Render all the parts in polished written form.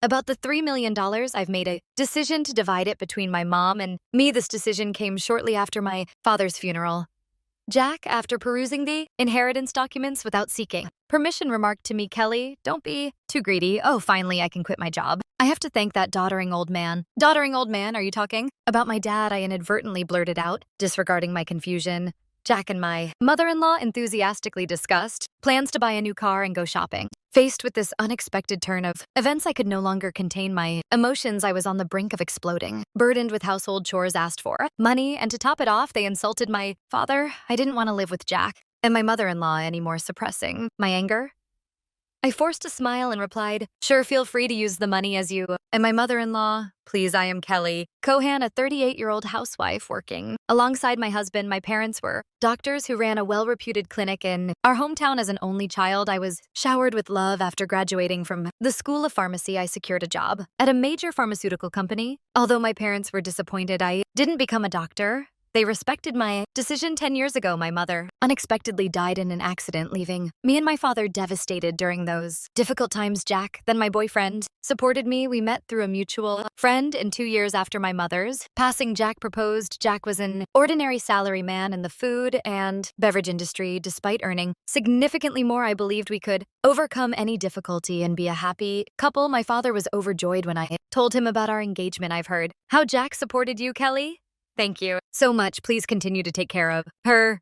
About the $3 million I've made a decision to divide it between my mom and me. This decision came shortly after my father's funeral. Jack, after perusing the inheritance documents without seeking permission, remarked to me, "Kelly, don't be too greedy. Oh, finally, I can quit my job. I have to thank that doddering old man." Doddering old man, are you talking about my dad? I inadvertently blurted out, disregarding my confusion. Jack and my mother-in-law enthusiastically discussed plans to buy a new car and go shopping. Faced with this unexpected turn of events, I could no longer contain my emotions. I was on the brink of exploding, burdened with household chores asked for, money, and to top it off, they insulted my father. I didn't want to live with Jack and my mother-in-law anymore, suppressing my anger. I forced a smile and replied, "Sure, feel free to use the money as you." And my mother-in-law, "Please, I am Kelly Cohan, a 38-year-old housewife working alongside my husband. My parents were doctors who ran a well-reputed clinic in our hometown. As an only child, I was showered with love. After graduating from the School of Pharmacy, I secured a job at a major pharmaceutical company. Although my parents were disappointed I didn't become a doctor, they respected my decision. 10 years ago, my mother unexpectedly died in an accident, leaving me and my father devastated during those difficult times. Jack, then my boyfriend, supported me. We met through a mutual friend, and 2 years after my mother's passing, Jack proposed. Jack was an ordinary salary man in the food and beverage industry. Despite earning significantly more, I believed we could overcome any difficulty and be a happy couple. My father was overjoyed when I told him about our engagement. I've heard how Jack supported you, Kelly. Thank you so much. Please continue to take care of her,"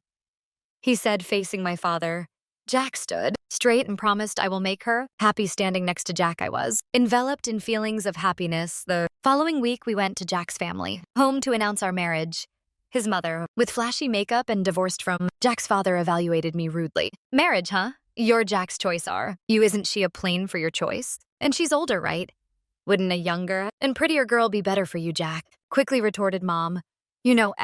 he said, facing my father. Jack stood straight and promised I will make her happy. Standing next to Jack, I was enveloped in feelings of happiness. The following week, we went to Jack's family home to announce our marriage. His mother, with flashy makeup and divorced from Jack's father, evaluated me rudely. "Marriage, huh? You're Jack's choice, are you? Isn't she a plane for your choice? And she's older, right? Wouldn't a younger and prettier girl be better for you, Jack?" quickly retorted Mom. "You know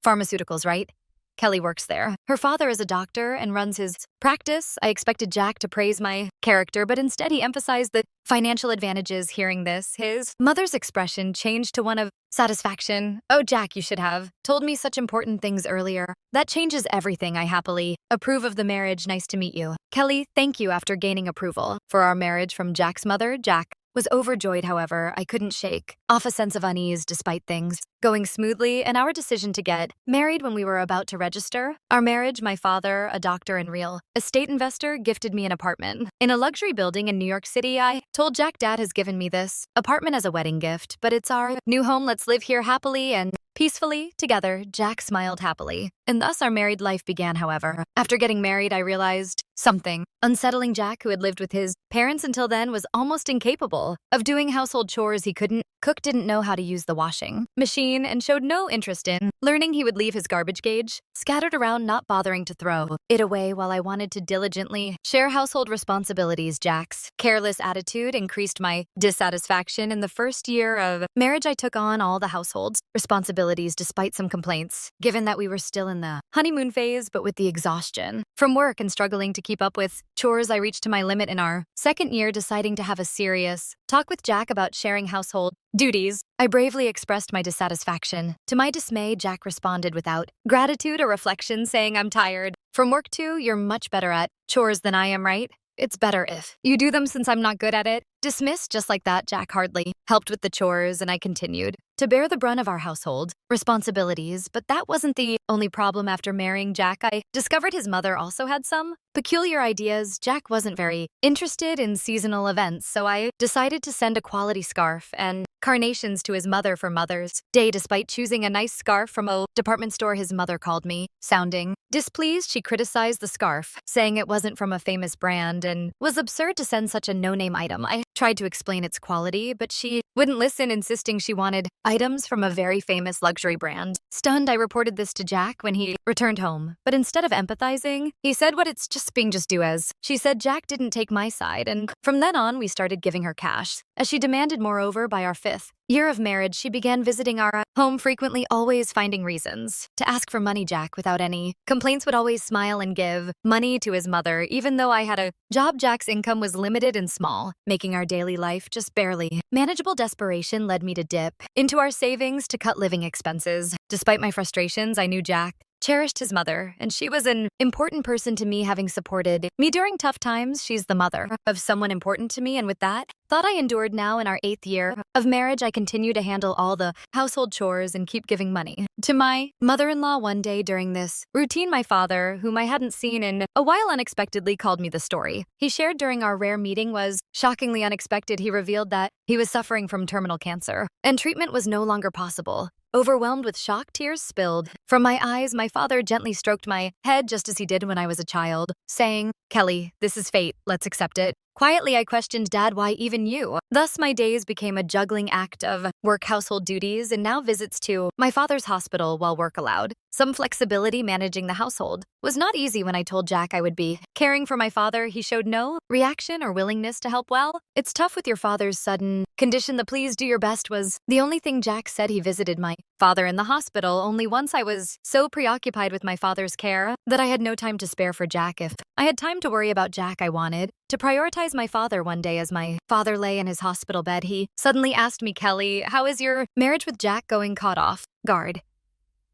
Pharmaceuticals, right? Kelly works there. Her father is a doctor and runs his practice." I expected Jack to praise my character, but instead he emphasized the financial advantages. Hearing this, his mother's expression changed to one of satisfaction. "Oh, Jack, you should have told me such important things earlier. That changes everything. I happily approve of the marriage. Nice to meet you, Kelly." "Thank you." After gaining approval for our marriage from Jack's mother, Jack was overjoyed. However, I couldn't shake off a sense of unease. Despite things going smoothly and our decision to get married when we were about to register our marriage, my father, a doctor and real estate investor, gifted me an apartment in a luxury building in New York City. I told Jack, "Dad has given me this apartment as a wedding gift, but it's our new home. Let's live here happily and peacefully together." Jack smiled happily, and thus our married life began. However, after getting married, I realized something unsettling. Jack, who had lived with his parents until then, was almost incapable of doing household chores. He couldn't cook, didn't know how to use the washing machine, and showed no interest in learning. He would leave his garbage gauge scattered around, not bothering to throw it away, while I wanted to diligently share household responsibilities. Jack's careless attitude increased my dissatisfaction. In the first year of marriage, I took on all the household's responsibilities despite some complaints, given that we were still in the honeymoon phase. But with the exhaustion from work and struggling to keep up with chores, I reached to my limit. In our second year, deciding to have a serious talk with Jack about sharing household duties, I bravely expressed my dissatisfaction. To my dismay, Jack responded without gratitude or reflection, saying, "I'm tired from work too. You're much better at chores than I am, right? It's better if you do them since I'm not good at it." Dismissed just like that, Jack hardly helped with the chores, and I continued to bear the brunt of our household responsibilities. But that wasn't the only problem. After marrying Jack, I discovered his mother also had some peculiar ideas. Jack wasn't very interested in seasonal events, so I decided to send a quality scarf and carnations to his mother for Mother's Day. Despite choosing a nice scarf from a department store, his mother called me. Sounding displeased, she criticized the scarf, saying it wasn't from a famous brand and was absurd to send such a no-name item. I tried to explain its quality, but she wouldn't listen, insisting she wanted items from a very famous luxury brand. Stunned, I reported this to Jack when he returned home, but instead of empathizing, he said, "What, it's just being just do as she said." Jack didn't take my side, and from then on, we started giving her cash, as she demanded. Moreover, by our 5th year of marriage, she began visiting our home frequently, always finding reasons to ask for money. Jack, without any complaints, would always smile and give money to his mother. Even though I had a job, Jack's income was limited and small, making our daily life just barely manageable. Desperation led me to dip into our savings to cut living expenses. Despite my frustrations, I knew Jack cherished his mother, and she was an important person to me, having supported me during tough times. She's the mother of someone important to me, and with that, thought I endured now in our 8th year of marriage. I continue to handle all the household chores and keep giving money to my mother-in-law. One day during this routine, my father, whom I hadn't seen in a while, unexpectedly called me. The story he shared during our rare meeting was shockingly unexpected. He revealed that he was suffering from terminal cancer, and treatment was no longer possible. Overwhelmed with shock, tears spilled from my eyes. My father gently stroked my head just as he did when I was a child, saying, "Kelly, this is fate. Let's accept it." Quietly, I questioned, "Dad, why even you?" Thus, my days became a juggling act of work, household duties, and now visits to my father's hospital while work allowed. Some flexibility managing the household was not easy. When I told Jack I would be caring for my father, he showed no reaction or willingness to help. "Well, it's tough with your father's sudden condition. The please do your best was the only thing Jack said. He visited my father in the hospital only once. I was so preoccupied with my father's care that I had no time to spare for Jack. If I had time to worry about Jack, I wanted to prioritize my father. One day, as my father lay in his hospital bed, he suddenly asked me, "Kelly, how is your marriage with Jack going?" Caught off guard,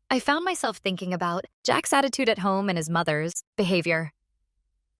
I found myself thinking about Jack's attitude at home and his mother's behavior.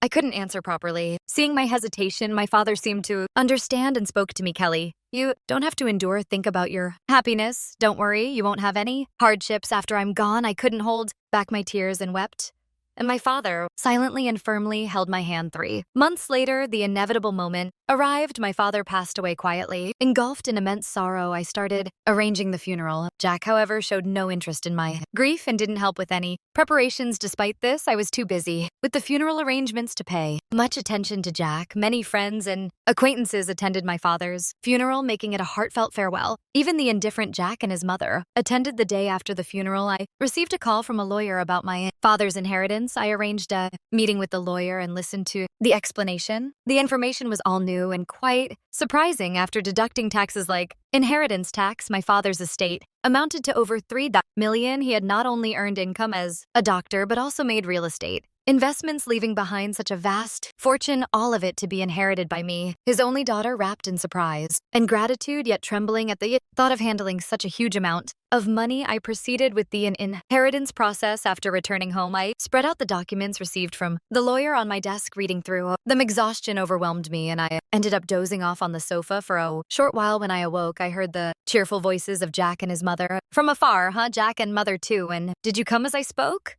I couldn't answer properly. Seeing my hesitation, my father seemed to understand and spoke to me. "Kelly, you don't have to endure. Think about your happiness. Don't worry, you won't have any hardships after I'm gone." I couldn't hold back my tears and wept. And my father silently and firmly held my hand. 3 months later, the inevitable moment arrived. My father passed away quietly. Engulfed in immense sorrow, I started arranging the funeral. Jack, however, showed no interest in my grief and didn't help with any preparations. Despite this, I was too busy with the funeral arrangements to pay much attention to Jack. Many friends and acquaintances attended my father's funeral, making it a heartfelt farewell. Even the indifferent Jack and his mother attended. The day after the funeral, I received a call from a lawyer about my father's inheritance. I arranged a meeting with the lawyer and listened to the explanation. The information was all new and quite surprising. After deducting taxes like inheritance tax, my father's estate amounted to over $3 million. He had not only earned income as a doctor, but also made real estate investments, leaving behind such a vast fortune, all of it to be inherited by me, his only daughter. Wrapped in surprise and gratitude, yet trembling at the thought of handling such a huge amount of money, I proceeded with the inheritance process. After returning home, I spread out the documents received from the lawyer on my desk. Reading through them, exhaustion overwhelmed me, and I ended up dozing off on the sofa for a short while. When I awoke, I heard the cheerful voices of Jack and his mother from afar. "Huh, Jack and mother too, and did you come as I spoke?"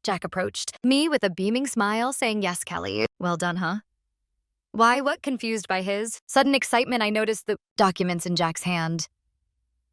Jack approached me with a beaming smile, saying, "Yes, Kelly. Well done, huh?" "Why, what?" Confused by his sudden excitement, I noticed the documents in Jack's hand.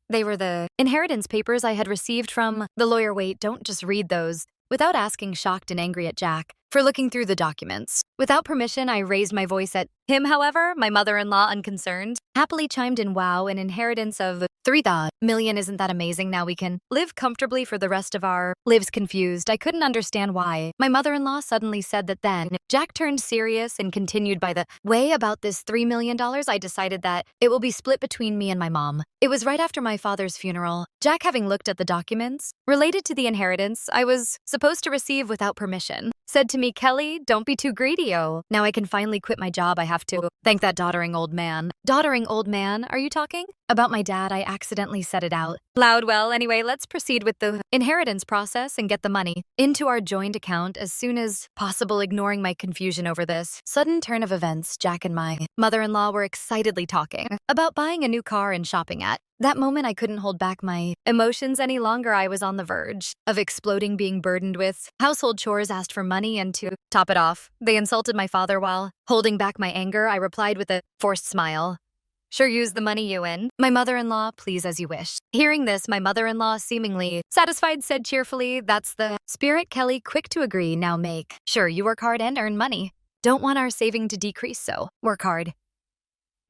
They were the inheritance papers I had received from the lawyer. "Wait, don't just read those." Without asking, shocked and angry at Jack for looking through the documents. Without permission, I raised my voice at him. However, my mother-in-law, unconcerned, happily chimed in, "Wow, an inheritance of $3 million. Isn't that amazing? Now we can live comfortably for the rest of our lives." Confused, I couldn't understand why my mother-in-law suddenly said that. Then Jack turned serious and continued, "By the way, about this $3 million, I decided that it will be split between me and my mom." It was right after my father's funeral. Jack, having looked at the documents related to the inheritance I was supposed to receive without permission, said to me, "Kelly, don't be too greedy. Oh, now I can finally quit my job. I have to thank that doddering old man." "Doddering old man? Are you talking about my dad?" I accidentally said it out loud. "Well, anyway, let's proceed with the inheritance process and get the money into our joint account as soon as possible." Ignoring my confusion over this sudden turn of events, Jack and my mother-in-law were excitedly talking about buying a new car and shopping at that moment. I couldn't hold back my emotions any longer. I was on the verge of exploding, being burdened with household chores, asked for money, and to top it off, they insulted my father. While holding back my anger, I replied with a forced smile, "Sure, use the money you win." My mother-in-law, "Please, as you wish." Hearing this, my mother-in-law, seemingly satisfied, said cheerfully, "That's the spirit, Kelly. Quick to agree. Now make sure you work hard and earn money. Don't want our saving to decrease, so work hard."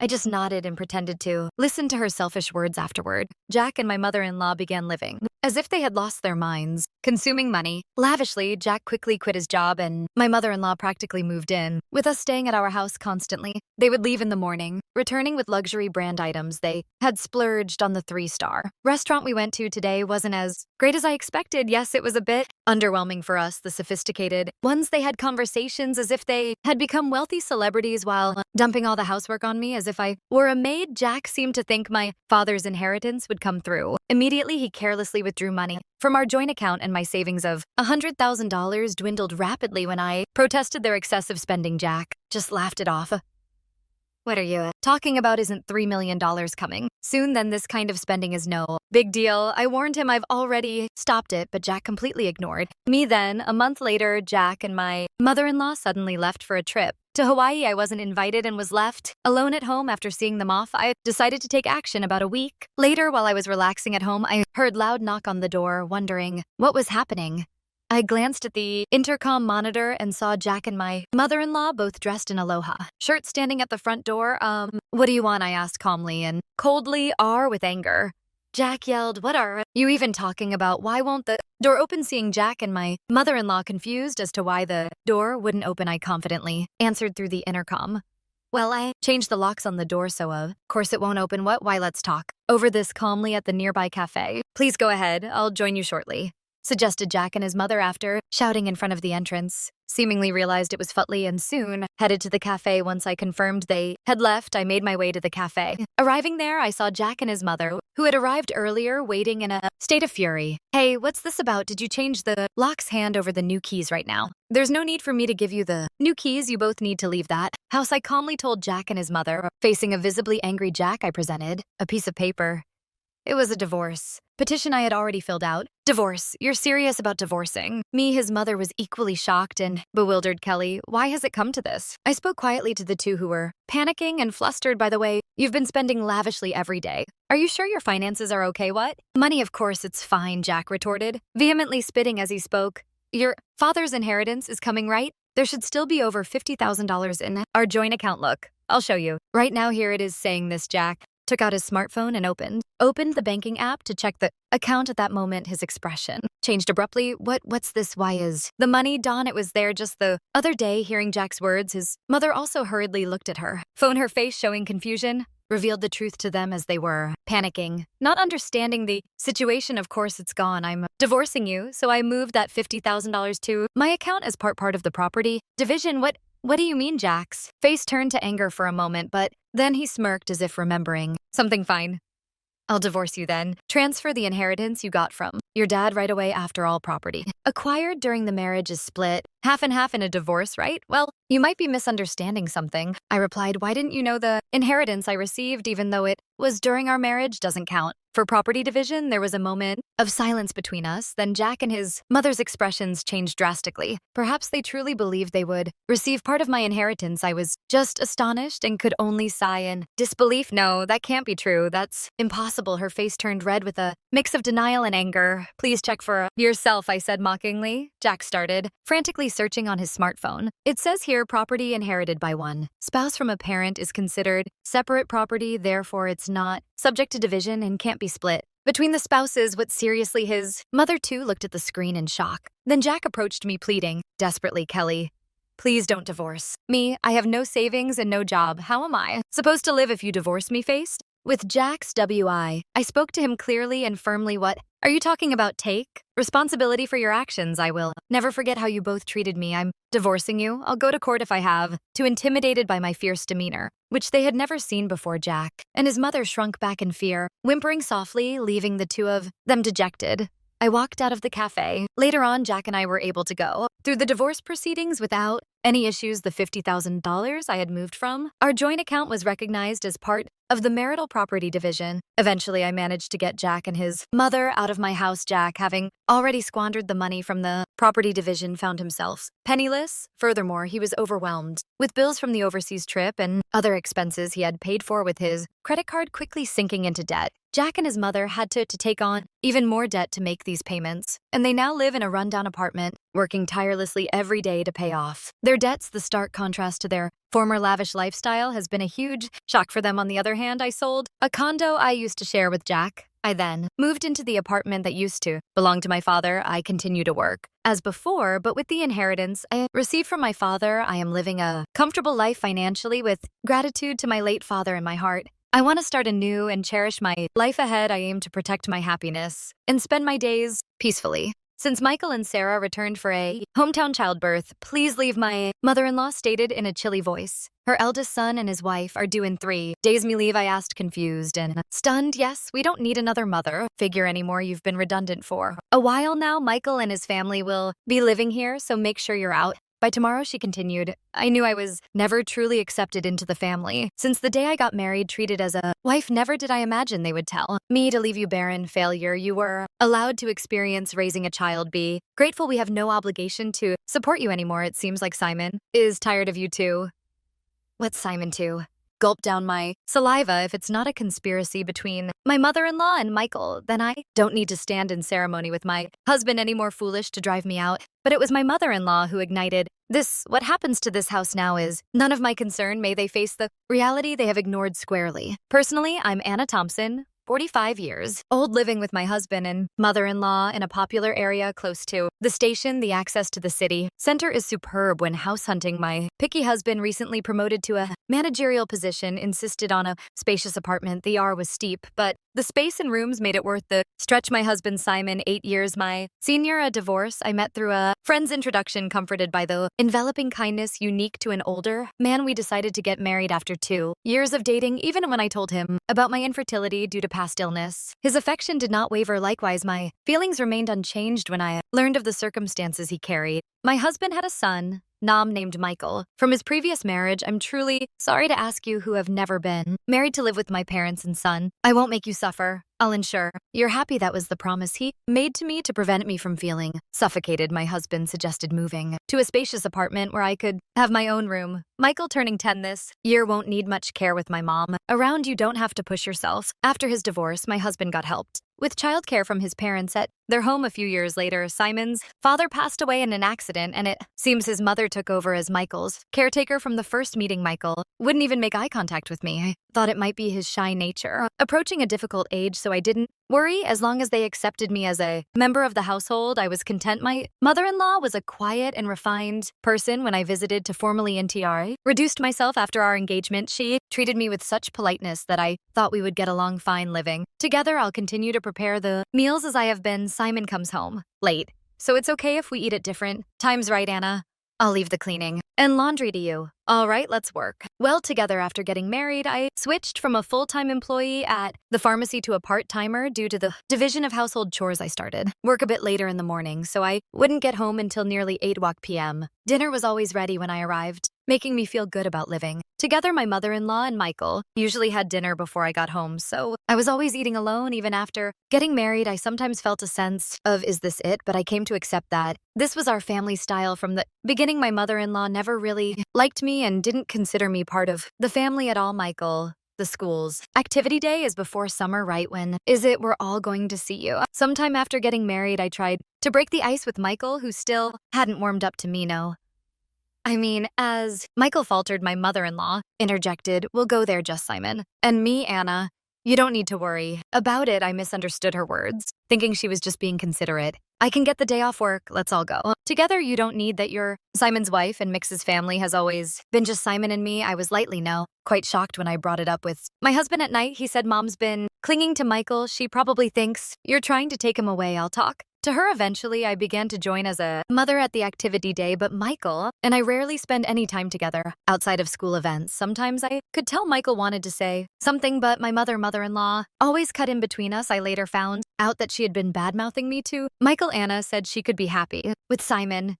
I just nodded and pretended to listen to her selfish words. Afterward, Jack and my mother-in-law began living as if they had lost their minds, consuming money lavishly. Jack quickly quit his job, and my mother-in-law practically moved in, with us staying at our house constantly. They would leave in the morning, returning with luxury brand items they had splurged on. The 3-star restaurant we went to today wasn't as great as I expected. Yes, it was a bit underwhelming for us. The sophisticated ones, they had conversations as if they had become wealthy celebrities while dumping all the housework on me as if I were a maid. Jack seemed to think my father's inheritance would come through. Immediately, he carelessly withdrew money from our joint account, and my savings of $100,000 dwindled rapidly. When I protested their excessive spending, Jack just laughed it off. What are you talking about? Isn't $3 million coming soon? Then this kind of spending is no big deal. I warned him I've already stopped it, but Jack completely ignored me. Then, a month later, Jack and my mother-in-law suddenly left for a trip to Hawaii. I wasn't invited and was left alone at home after seeing them off. I decided to take action. About a week later, while I was relaxing at home, I heard loud knock on the door, wondering what was happening. I glanced at the intercom monitor and saw Jack and my mother-in-law both dressed in aloha shirts standing at the front door. What do you want? I asked calmly and coldly, with anger. Jack yelled, "What are you even talking about? Why won't the door open?" Seeing Jack and my mother-in-law confused as to why the door wouldn't open, I confidently answered through the intercom. "Well, I changed the locks on the door, so of course it won't open. Why, let's talk over this calmly at the nearby cafe. Please go ahead. I'll join you shortly," suggested Jack, and his mother, after shouting in front of the entrance, seemingly realized it was Futly and soon headed to the cafe. Once I confirmed they had left, I made my way to the cafe. Arriving there, I saw Jack and his mother, who had arrived earlier, waiting in a state of fury. "Hey, what's this about? Did you change the locks? Hand over the new keys right now. There's no need for me to give you the new keys. You both need to leave that house," I calmly told Jack and his mother. Facing a visibly angry Jack, I presented a piece of paper. It was a divorce petition I had already filled out. "Divorce? You're serious about divorcing me?" His mother was equally shocked and bewildered. "Kelly, why has it come to this?" I spoke quietly to the two, who were panicking and flustered. "By the way, you've been spending lavishly every day. Are you sure your finances are okay?" "What? Money, of course it's fine," Jack retorted, vehemently spitting as he spoke. "Your father's inheritance is coming, right? There should still be over $50,000 in our joint account. Look, I'll show you. Right now, here it is." Saying this, Jack took out his smartphone and opened the banking app to check the account. At that moment, his expression changed abruptly. What's this? Why is the money, Dawn? It was there just the other day." Hearing Jack's words, his mother also hurriedly looked at her phone, her face showing confusion, revealed the truth to them as they were panicking, not understanding the situation. "Of course it's gone. I'm divorcing you, so I moved that $50,000 to my account as part of the property division." What do you mean?" Jack's face turned to anger for a moment, but then he smirked as if remembering something. "Fine. I'll divorce you then. Transfer the inheritance you got from your dad right away. After all, property acquired during the marriage is split half and half in a divorce, right?" "Well, you might be misunderstanding something," I replied. "Why didn't you know the inheritance I received, even though it was during our marriage, doesn't count for property division?" There was a moment of silence between us. Then Jack and his mother's expressions changed drastically. Perhaps they truly believed they would receive part of my inheritance. I was just astonished and could only sigh in disbelief. "No, that can't be true. That's impossible." Her face turned red with a mix of denial and anger. "Please check for yourself," I said mockingly. Jack started frantically searching on his smartphone. "It says here, property inherited by one spouse from a parent is considered separate property, therefore it's not subject to division and can't be split between the spouses." What, seriously? His mother too looked at the screen in shock. Then Jack approached me, pleading desperately, "Kelly, please don't divorce me. I have no savings and no job. How am I supposed to live if you divorce me?" Faced with Jack's WI, I spoke to him clearly and firmly. "What are you talking about? Take responsibility for your actions. I will never forget how you both treated me. I'm divorcing you. I'll go to court if I have to." Intimidated by my fierce demeanor, which they had never seen before, Jack and his mother shrunk back in fear, whimpering softly, leaving the two of them dejected. I walked out of the cafe. Later on, Jack and I were able to go through the divorce proceedings without any issues. The $50,000 I had moved from our joint account was recognized as part of the marital property division. Eventually, I managed to get Jack and his mother out of my house. Jack, having already squandered the money from the property division, found himself penniless. Furthermore, he was overwhelmed with bills from the overseas trip and other expenses he had paid for, with his credit card quickly sinking into debt. Jack and his mother had to take on even more debt to make these payments, and they now live in a rundown apartment, working tirelessly every day to pay off their debts. The stark contrast to their former lavish lifestyle has been a huge shock for them. On the other hand, I sold a condo I used to share with Jack. I then moved into the apartment that used to belong to my father. I continue to work as before, but with the inheritance I received from my father, I am living a comfortable life financially with gratitude to my late father in my heart. I want to start anew and cherish my life ahead. I aim to protect my happiness and spend my days peacefully. Since Michael and Sarah returned for a hometown childbirth, please leave, my mother-in-law stated in a chilly voice. Her eldest son and his wife are due in 3 days. Me leave? I asked, confused and stunned. "Yes, we don't need another mother figure anymore. You've been redundant for a while now. Michael and his family will be living here, so make sure you're out By tomorrow, she continued, I knew I was never truly accepted into the family. Since the day I got married, treated as a wife, never did I imagine they would tell me to leave you barren, failure. You were allowed to experience raising a child. Be grateful we have no obligation to support you anymore. It seems like Simon is tired of you too. What's Simon to? Gulp down my saliva. If it's not a conspiracy between my mother-in-law and Michael, then I don't need to stand in ceremony with my husband any more foolish to drive me out. But it was my mother-in-law who ignited this. What happens to this house now is none of my concern. May they face the reality they have ignored squarely. Personally, I'm Anna Thompson, 45 years old, living with my husband and mother-in-law in a popular area close to the station. The access to the city center is superb. When house hunting, my picky husband, recently promoted to a managerial position, insisted on a spacious apartment. The R was steep, but the space and rooms made it worth the stretch. My husband, Simon, 8 years my senior, a divorce I met through a friend's introduction, comforted by the enveloping kindness unique to an older man. We decided to get married after 2 years of dating, even when I told him about my infertility due to past illness. His affection did not waver. Likewise, my feelings remained unchanged when I learned of the circumstances he carried. My husband had a son, named Michael. From his previous marriage, I'm truly sorry to ask you, who have never been married, to live with my parents and son. I won't make you suffer. I'll ensure you're happy. That was the promise he made to me to prevent me from feeling suffocated. My husband suggested moving to a spacious apartment where I could have my own room. Michael, turning 10 this year, won't need much care with my mom around. You don't have to push yourself. After his divorce, my husband got helped with childcare from his parents at their home. A few years later, Simon's father passed away in an accident, and it seems his mother took over as Michael's caretaker. From the first meeting, Michael wouldn't even make eye contact with me. I thought it might be his shy nature, approaching a difficult age, so I didn't worry. As long as they accepted me as a member of the household, I was content. My mother-in-law was a quiet and refined person. When I visited to formally NTR, reduced myself after our engagement, she treated me with such politeness that I thought we would get along fine living together. I'll continue to prepare the meals as I have been. Simon comes home late, so it's okay if we eat at different times, right, Anna? I'll leave the cleaning and laundry to you. All right, let's work. Well, together after getting married, I switched from a full-time employee at the pharmacy to a part-timer due to the division of household chores. I started work a bit later in the morning, so I wouldn't get home until nearly 8 p.m. Dinner was always ready when I arrived, making me feel good about living together. My mother-in-law and Michael usually had dinner before I got home, so I was always eating alone. Even after getting married, I sometimes felt a sense of, is this it? But I came to accept that this was our family style from the beginning. My mother-in-law never really liked me and didn't consider me part of the family at all. Michael, the school's activity day is before summer, right? When is it? We're all going to see you. Sometime after getting married, I tried to break the ice with Michael, who still hadn't warmed up to me. No. I mean, as Michael faltered, my mother-in-law interjected, we'll go there, just Simon. And me, Anna, you don't need to worry about it. I misunderstood her words, thinking she was just being considerate. I can get the day off work. Let's all go together. You don't need that. You're Simon's wife, and Mix's family has always been just Simon and me. I was lightly quite shocked when I brought it up with my husband at night. He said, Mom's been clinging to Michael. She probably thinks you're trying to take him away. I'll talk to her eventually. I began to join as a mother at the activity day, but Michael and I rarely spend any time together outside of school events. Sometimes I could tell Michael wanted to say something, but my mother-in-law always cut in between us. I later found out that she had been bad-mouthing me to Michael. Anna said she could be happy with Simon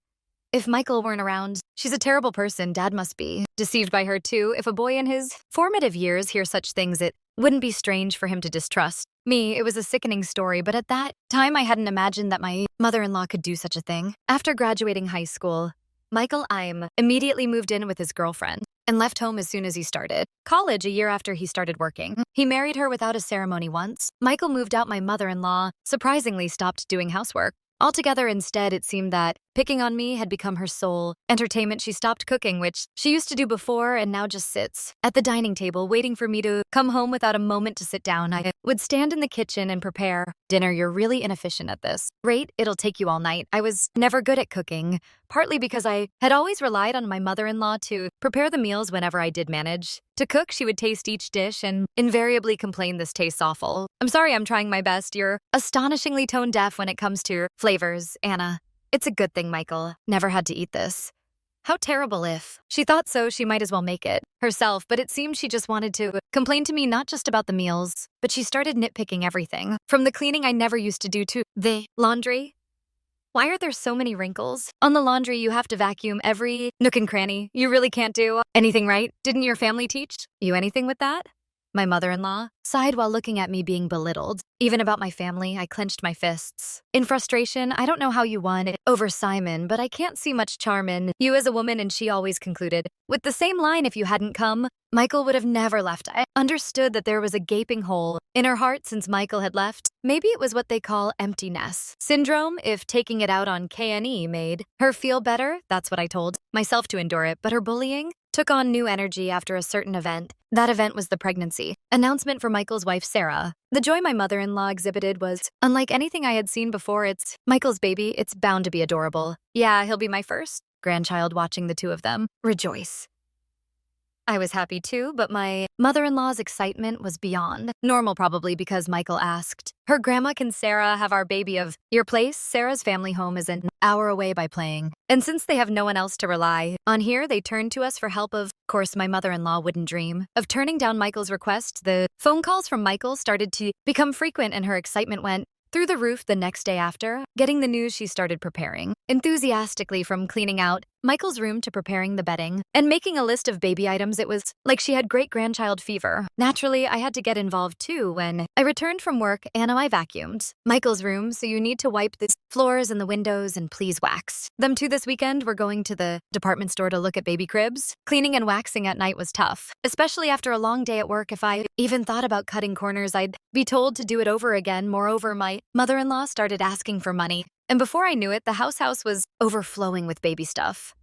if Michael weren't around. She's a terrible person. Dad must be deceived by her too. If a boy in his formative years hears such things, it wouldn't be strange for him to distrust me. It was a sickening story, but at that time I hadn't imagined that my mother-in-law could do such a thing. After graduating high school, Michael Im immediately moved in with his girlfriend and left home as soon as he started college. A year after he started working, he married her without a ceremony. Once Michael moved out, my mother-in-law surprisingly stopped doing housework altogether. Instead, it seemed that picking on me had become her sole entertainment. She stopped cooking, which she used to do before, and now just sits at the dining table waiting for me to come home without a moment to sit down. I would stand in the kitchen and prepare dinner. You're really inefficient at this rate. It'll take you all night. I was never good at cooking, partly because I had always relied on my mother-in-law to prepare the meals. Whenever I did manage to cook, she would taste each dish and invariably complain, this tastes awful. I'm sorry, I'm trying my best. You're astonishingly tone deaf when it comes to flavors, Anna. It's a good thing Michael never had to eat this. How terrible. If she thought so, she might as well make it herself, but it seemed she just wanted to complain to me, not just about the meals, but she started nitpicking everything, from the cleaning I never used to do to the laundry. Why are there so many wrinkles? On the laundry, you have to vacuum every nook and cranny. You really can't do anything right. Didn't your family teach you anything with that? My mother-in-law sighed while looking at me being belittled. Even about my family, I clenched my fists. In frustration, I don't know how you won over Simon, but I can't see much charm in you as a woman, and she always concluded, with the same line, if you hadn't come, Michael would have never left. I understood that there was a gaping hole in her heart since Michael had left. Maybe it was what they call emptiness syndrome, if taking it out on KNE made her feel better. That's what I told myself to endure it, but her bullying took on new energy after a certain event. That event was the pregnancy announcement for Michael's wife, Sarah. The joy my mother-in-law exhibited was unlike anything I had seen before. It's Michael's baby. It's bound to be adorable. Yeah, he'll be my first grandchild. Watching the two of them rejoice, I was happy too, but my mother-in-law's excitement was beyond normal, probably because Michael asked her grandma, can Sarah have our baby of your place? Sarah's family home is an hour away by plane, and since they have no one else to rely on here, they turned to us for help. Of course, my mother-in-law wouldn't dream of turning down Michael's request. The phone calls from Michael started to become frequent, and her excitement went through the roof the next day after getting the news. She started preparing enthusiastically, from cleaning out Michael's room to preparing the bedding and making a list of baby items. It was like she had great-grandchild fever. Naturally, I had to get involved too. When I returned from work, Anna, I vacuumed Michael's room, so you need to wipe the floors and the windows and please wax them too this weekend. We're going to the department store to look at baby cribs. Cleaning and waxing at night was tough, especially after a long day at work. If I even thought about cutting corners, I'd be told to do it over again. Moreover, my mother-in-law started asking for money, and before I knew it, the house was overflowing with baby stuff.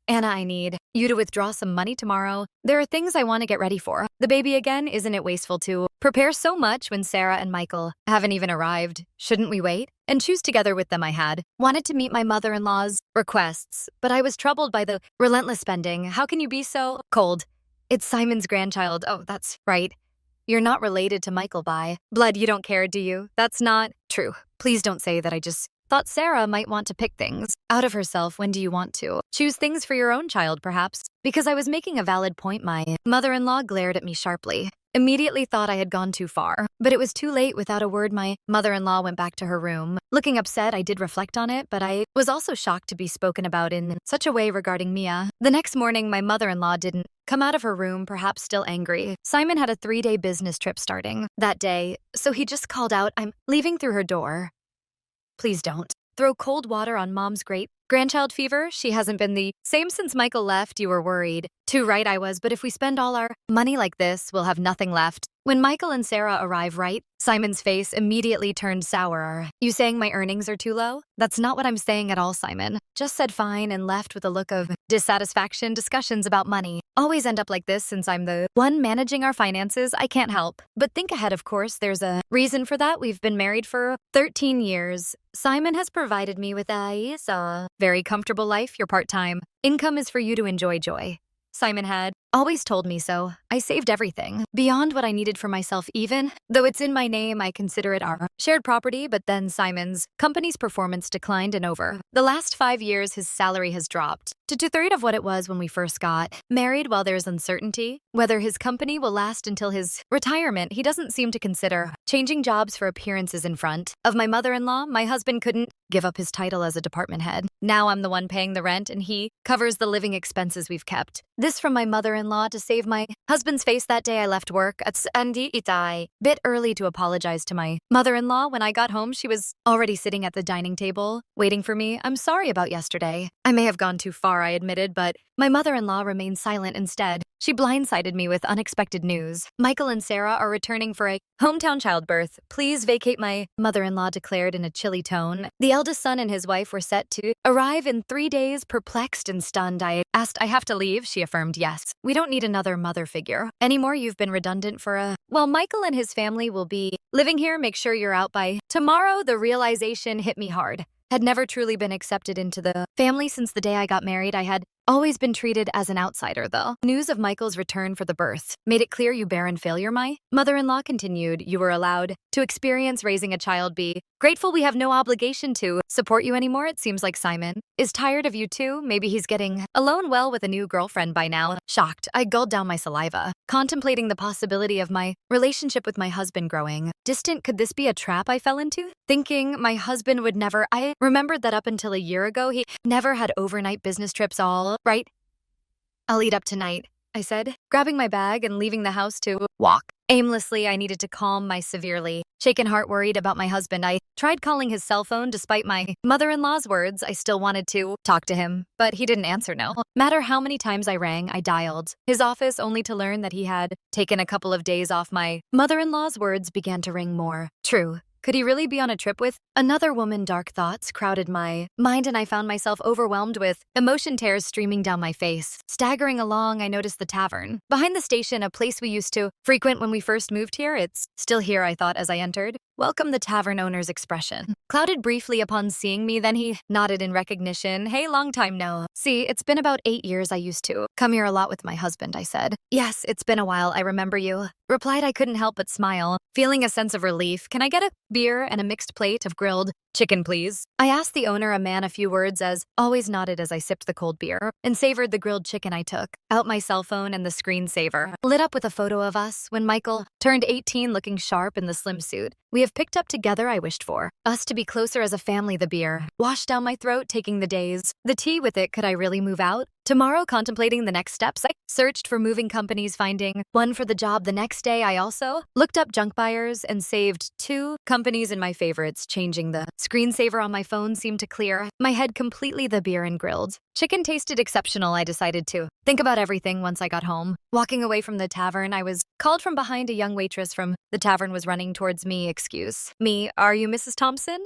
Anna, I need you to withdraw some money tomorrow. There are things I want to get ready for the baby again. Isn't it wasteful to prepare so much when Sarah and Michael haven't even arrived? Shouldn't we wait and choose together with them? I had wanted to meet my mother-in-law's requests, but I was troubled by the relentless spending. How can you be so cold? It's Simon's grandchild. Oh, that's right. You're not related to Michael by blood. You don't care, do you? That's not true. Please don't say that. I just thought Sarah might want to pick things out of herself. When do you want to choose things for your own child, perhaps? Because I was making a valid point. My mother-in-law glared at me sharply. Immediately thought I had gone too far, but it was too late. Without a word, my mother-in-law went back to her room. Looking upset, I did reflect on it, but I was also shocked to be spoken about in such a way regarding Mia. The next morning, my mother-in-law didn't come out of her room, perhaps still angry. Simon had a 3-day business trip starting that day, so he just called out, I'm leaving, through her door. Please don't throw cold water on Mom's great-grandchild fever. She hasn't been the same since Michael left. You were worried. Too right I was, but if we spend all our money like this, we'll have nothing left. When Michael and Sarah arrive, right? Simon's face immediately turned sour. Are you saying my earnings are too low? That's not what I'm saying at all, Simon. Just said fine and left with a look of dissatisfaction. Discussions about money always end up like this. Since I'm the one managing our finances, I can't help but think ahead. Of course, there's a reason for that. We've been married for 13 years. Simon has provided me with a very comfortable life. Your part-time income is for you to enjoy joy. Simon had always told me so. I saved everything beyond what I needed for myself. Even though it's in my name, I consider it our shared property. But then Simon's company's performance declined, and over the last 5 years, his salary has dropped to 2/3 of what it was when we first got married. While there's uncertainty whether his company will last until his retirement, he doesn't seem to consider changing jobs for appearances in front of my mother-in-law. My husband couldn't give up his title as a department head. Now I'm the one paying the rent, and he covers the living expenses we've kept. This from my mother-in-law to save my husband's face. That day I left work at a bit early to apologize to my mother-in-law. When I got home, she was already sitting at the dining table, waiting for me. I'm sorry about yesterday. I may have gone too far, I admitted, but my mother-in-law remained silent instead. She blindsided me with unexpected news. Michael and Sarah are returning for a hometown childbirth. Please vacate, my mother-in-law declared in a chilly tone. The eldest son and his wife were set to arrive in 3 days. Perplexed and stunned, I asked, I have to leave? She affirmed, yes. We don't need another mother figure anymore. You've been redundant for well, Michael and his family will be living here. Make sure you're out by tomorrow. The realization hit me hard. Had never truly been accepted into the family since the day I got married. I had always been treated as an outsider, though. News of Michael's return for the birth made it clear. You barren failure, my mother-in-law continued. You were allowed to experience raising a child. Be Grateful we have no obligation to support you anymore. It seems like Simon is tired of you too. Maybe he's getting alone well with a new girlfriend by now. Shocked, I gulped down my saliva, contemplating the possibility of my relationship with my husband growing distant. Could this be a trap I fell into? Thinking my husband would never. I remembered that up until a year ago, he never had overnight business trips. All right. I'll eat up tonight, I said, grabbing my bag and leaving the house to walk. Aimlessly, I needed to calm my severely shaken heart, worried about my husband. I tried calling his cell phone. Despite my mother-in-law's words, I still wanted to talk to him, but he didn't answer. No matter how many times I rang, I dialed his office only to learn that he had taken a couple of days off. My mother-in-law's words began to ring more true. Could he really be on a trip with another woman? Dark thoughts crowded my mind, and I found myself overwhelmed with emotion, tears streaming down my face. Staggering along, I noticed the tavern behind the station, a place we used to frequent when we first moved here. It's still here, I thought as I entered. Welcome. The tavern owner's expression clouded briefly upon seeing me, then he nodded in recognition. Hey, long time no see. It's been about 8 years. I used to come here a lot with my husband, I said. Yes, it's been a while. I remember you, replied. I couldn't help but smile, feeling a sense of relief. Can I get a beer and a mixed plate of grilled chicken, please? I asked the owner, a man. A few words as always nodded as I sipped the cold beer and savored the grilled chicken. I took out my cell phone and the screensaver lit up with a photo of us when Michael turned 18, looking sharp in the slim suit we have picked up together. I wished for us to be closer as a family. The beer washed down my throat, taking the days, the tea with it. Could I really move out tomorrow? Contemplating the next steps, I searched for moving companies, finding one for the job. The next day, I also looked up junk buyers and saved 2 companies in my favorites. Changing the screensaver on my phone seemed to clear my head completely. The beer and grilled chicken tasted exceptional. I decided to think about everything once I got home. Walking away from the tavern, I was called from behind. A young waitress from the tavern was running towards me. Excuse me, are you Mrs. Thompson?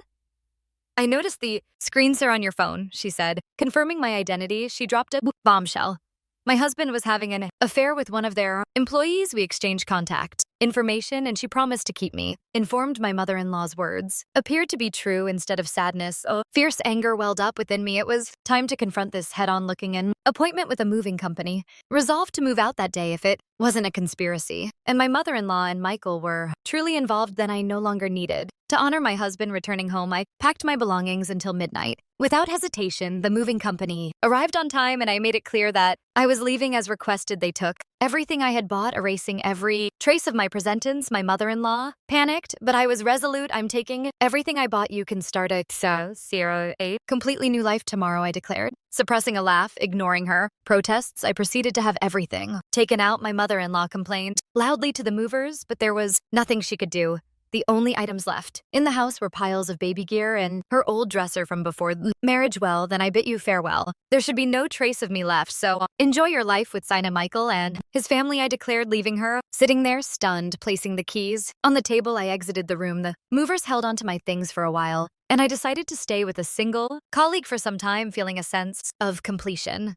I noticed the screensaver on your phone, she said. Confirming my identity, she dropped a bombshell. My husband was having an affair with one of their employees. We exchanged contact information, and she promised to keep me informed. My mother-in-law's words appeared to be true. Instead of sadness, fierce anger welled up within me. It was time to confront this head-on. Looking an appointment with a moving company, resolved to move out that day if it wasn't a conspiracy, and my mother-in-law and Michael were truly involved, then I no longer needed to honor my husband. Returning home, I packed my belongings until midnight. Without hesitation, the moving company arrived on time, and I made it clear that I was leaving as requested. They took everything I had bought, erasing every trace of my presentence. My mother-in-law panicked, but I was resolute. I'm taking everything I bought. You can start a 08 completely new life tomorrow, I declared. Suppressing a laugh, ignoring her protests, I proceeded to have everything taken out. My mother-in-law complained loudly to the movers, but there was nothing she could do. The only items left in the house were piles of baby gear and her old dresser from before marriage. Well, then I bid you farewell. There should be no trace of me left, so enjoy your life with Sina Michael and his family, I declared, leaving her sitting there stunned. Placing the keys on the table, I exited the room. The movers held onto my things for a while, and I decided to stay with a single colleague for some time, feeling a sense of completion.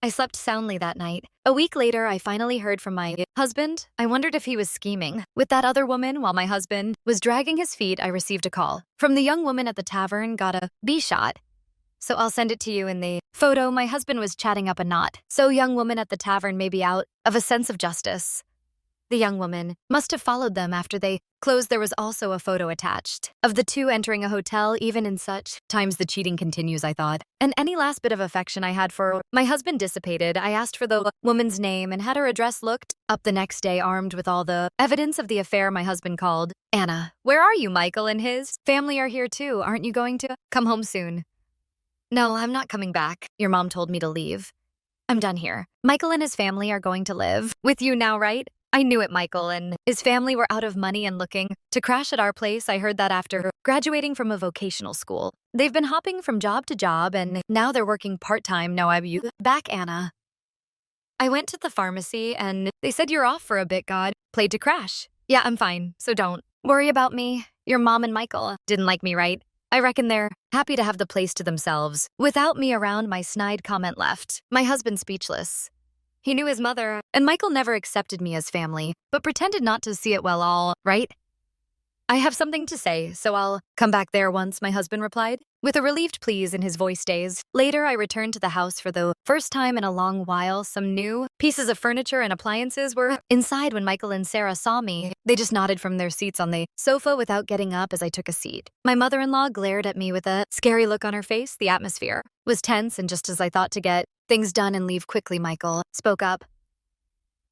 I slept soundly that night. A week later, I finally heard from my husband. I wondered if he was scheming with that other woman. While my husband was dragging his feet, I received a call from the young woman at the tavern. Got a B shot. So I'll send it to you in the photo. My husband was chatting up a knot. So young woman at the tavern may be out of a sense of justice. The young woman must have followed them after they closed. There was also a photo attached of the two entering a hotel. Even in such times, the cheating continues, I thought. And any last bit of affection I had for my husband dissipated. I asked for the woman's name and had her address looked up. The next day, armed with all the evidence of the affair, my husband called. Anna, where are you? Michael and his family are here too. Aren't you going to come home soon? No, I'm not coming back. Your mom told me to leave. I'm done here. Michael and his family are going to live with you now, right? I knew it. Michael and his family were out of money and looking to crash at our place. I heard that after graduating from a vocational school. They've been hopping from job to job, and now they're working part-time. Now I've you back, Anna. I went to the pharmacy, and they said you're off for a bit. God, played to crash. Yeah, I'm fine, so don't worry about me. Your mom and Michael didn't like me, right? I reckon they're happy to have the place to themselves. Without me around, my snide comment left my husband speechless. He knew his mother, and Michael never accepted me as family, but pretended not to see it. Well, all right. I have something to say, so I'll come back there once, my husband replied, with a relieved please in his voice days. Later, I returned to the house for the first time in a long while. Some new pieces of furniture and appliances were inside when Michael and Sarah saw me. They just nodded from their seats on the sofa without getting up as I took a seat. My mother-in-law glared at me with a scary look on her face. The atmosphere was tense, and just as I thought to get things done and leave quickly, Michael spoke up.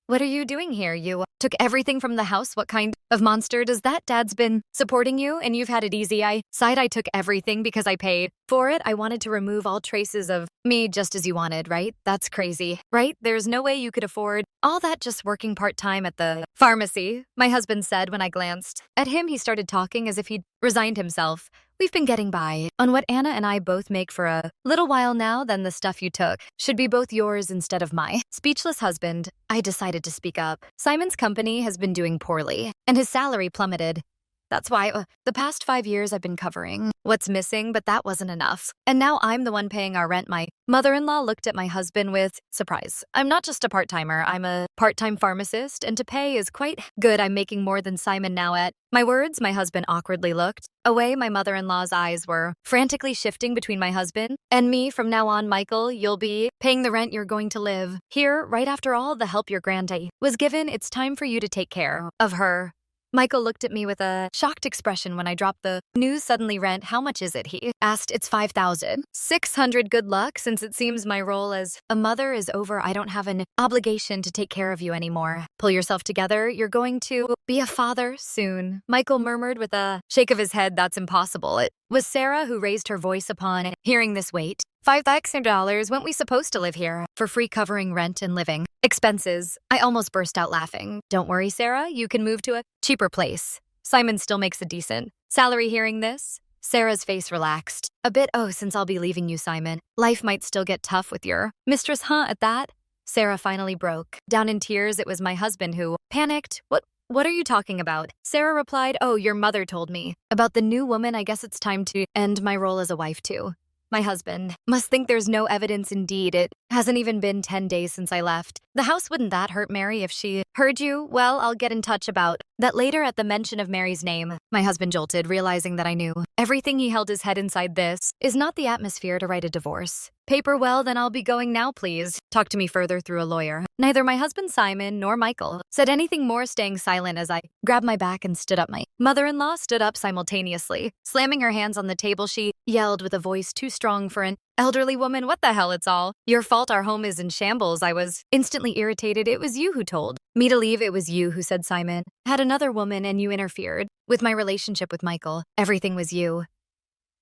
What are you doing here? You took everything from the house? What kind of monster does that? Dad's been supporting you and you've had it easy. I sighed. I took everything because I paid for it. I wanted to remove all traces of me just as you wanted, right? That's crazy, right? There's no way you could afford all that just working part-time at the pharmacy, my husband said when I glanced at him. He started talking as if he'd resigned himself. We've been getting by on what Anna and I both make for a little while now. Then the stuff you took should be both yours instead of my speechless husband. I decided to speak up. Simon's company has been doing poorly, and his salary plummeted. That's why the past 5 years I've been covering what's missing, but that wasn't enough. And now I'm the one paying our rent. My mother-in-law looked at my husband with surprise. I'm not just a part-timer, I'm a part-time pharmacist, and to pay is quite good. I'm making more than Simon now. At my words, my husband awkwardly looked away. My mother-in-law's eyes were frantically shifting between my husband and me. From now on, Michael, you'll be paying the rent. You're going to live here right after all the help your granddad was given. It's time for you to take care of her. Michael looked at me with a shocked expression when I dropped the news. Suddenly, rent, how much is it? He asked. It's $5,600. Good luck. Since it seems my role as a mother is over, I don't have an obligation to take care of you anymore. Pull yourself together. You're going to be a father soon. Michael murmured with a shake of his head. That's impossible. It was Sarah who raised her voice upon hearing this. Wait, $5,000? Weren't we supposed to live here for free, covering rent and living expenses? I almost burst out laughing. Don't worry, Sarah. You can move to a cheaper place. Simon still makes a decent salary. Hearing this, Sarah's face relaxed a bit. Oh, since I'll be leaving you, Simon, life might still get tough with your mistress, huh? At that, Sarah finally broke down in tears. It was my husband who panicked. What are you talking about? Sarah replied. Oh, your mother told me about the new woman. I guess it's time to end my role as a wife too. My husband must think there's no evidence. Indeed, it hasn't even been 10 days since I left the house. Wouldn't that hurt Mary if she heard you? Well, I'll get in touch about that later. At the mention of Mary's name, my husband jolted, realizing that I knew everything. He held his head inside. This is not the atmosphere to write a divorce paper. Well, then I'll be going now. Please talk to me further through a lawyer. Neither my husband Simon nor Michael said anything more, staying silent as I grabbed my back and stood up. My mother-in-law stood up simultaneously, slamming her hands on the table. She yelled with a voice too strong for an elderly woman. What the hell? It's all your fault. Our home is in shambles. I was instantly irritated. It was you who told me to leave. It was you who said Simon had another woman and you interfered with my relationship with Michael. Everything was you.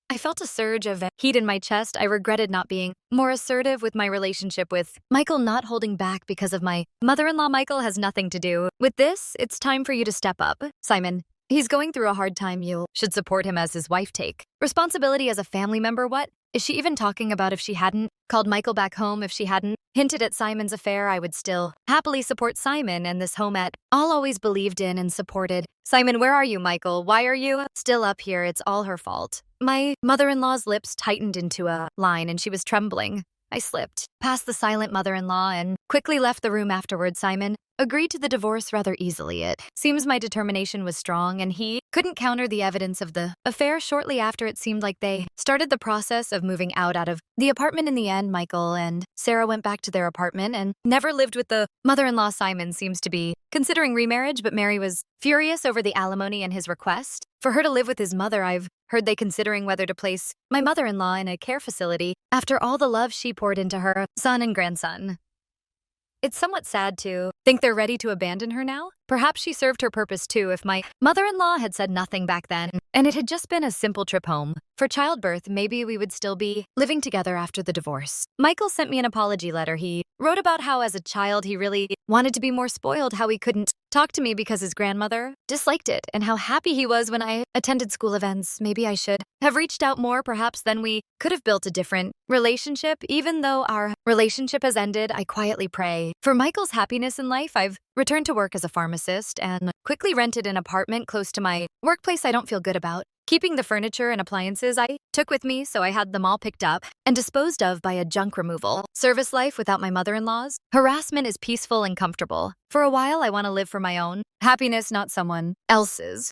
I felt a surge of heat in my chest. I regretted not being more assertive with my relationship with Michael, not holding back because of my mother-in-law. Michael has nothing to do with this. It's time for you to step up, Simon. He's going through a hard time. You should support him as his wife. Take responsibility as a family member. What is she even talking about? If she hadn't called Michael back home, if she hadn't hinted at Simon's affair, I would still happily support Simon and this home at all. Always believed in and supported Simon. Where are you, Michael? Why are you still up here? It's all her fault. My mother-in-law's lips tightened into a line and she was trembling. I slipped past the silent mother-in-law and quickly left the room. Afterward, Simon agreed to the divorce rather easily. It seems my determination was strong and he couldn't counter the evidence of the affair. Shortly after, it seemed like they started the process of moving out of the apartment. In the end, Michael and Sarah went back to their apartment and never lived with the mother-in-law. Simon seems to be considering remarriage, but Mary was furious over the alimony and his request for her to live with his mother. I've heard they considering whether to place my mother-in-law in a care facility after all the love she poured into her son and grandson. It's somewhat sad to think they're ready to abandon her now. Perhaps she served her purpose too. If my mother-in-law had said nothing back then, and it had just been a simple trip home for childbirth, maybe we would still be living together after the divorce. Michael sent me an apology letter. He wrote about how as a child he really wanted to be more spoiled, how he couldn't talk to me because his grandmother disliked it, and how happy he was when I attended school events. Maybe I should have reached out more. Perhaps then we could have built a different relationship. Even though our relationship has ended, I quietly pray for Michael's happiness in life. I've returned to work as a pharmacist and quickly rented an apartment close to my workplace. I don't feel good about keeping the furniture and appliances I took with me, so I had them all picked up and disposed of by a junk removal service. Life without my mother-in-law's harassment is peaceful and comfortable. For a while, I want to live for my own happiness, not someone else's.